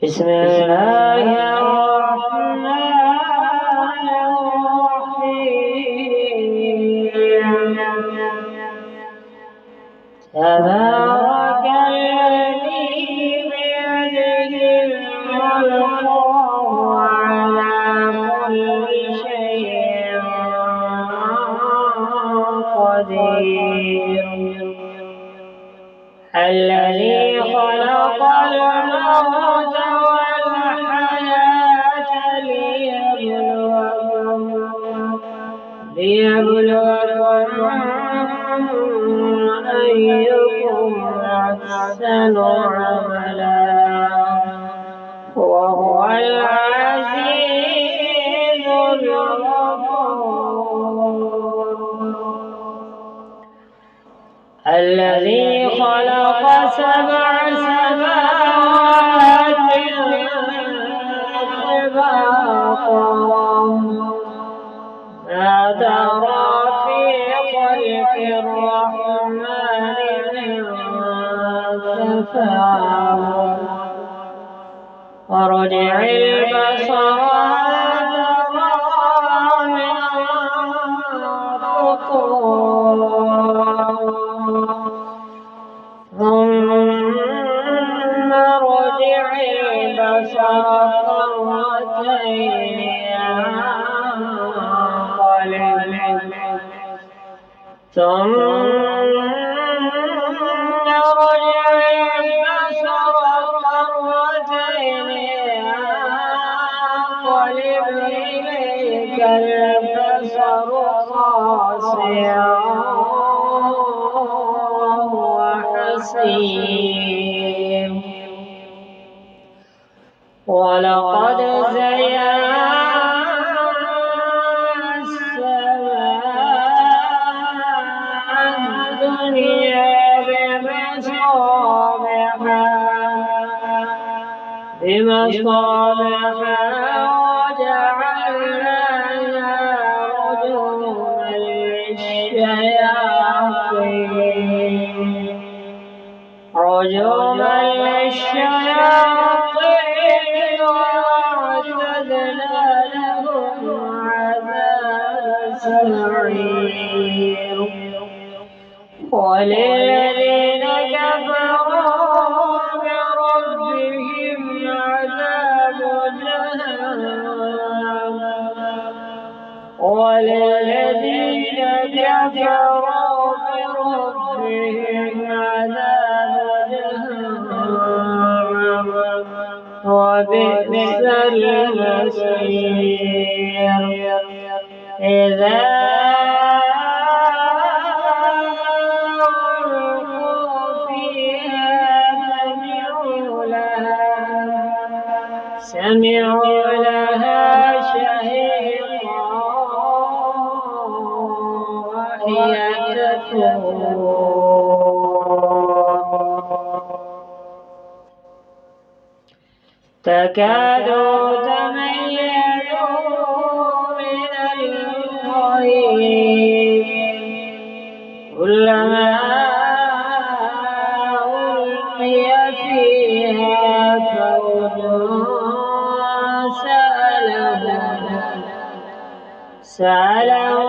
بسم الله الرحمن الرحيم. تبارك الذي بيده الملك وهو على كل شيء قدير. الذي خلق الموت والحياة ليبلوكم أيكم أحسن عملا وهو العزيز الغفور. الذي خلق 7 سماوات طباقا ما ترى في خلق الرحمن من تفاوت وارجع البصر هل ترى من فطور ثم ارجع البصر كرتين ينقلب ثم ارجع البصر كرتين ينقلب إليك البصر خاسئا وهو حسير. ولقد زينا السماء الدنيا بمصابيح وجعلناها رجوما للشياطين وأعتدنا لهم عذاب السعير. وللذين كفروا بربهم عذاب جهنم وللذين كفروا بربهم عذاب جهنم وبئس المصير. إذا سمعوا لها شهيقا وهي تفور تكاد تميز من الغيظ كلما ألقي فيها فوج سألهم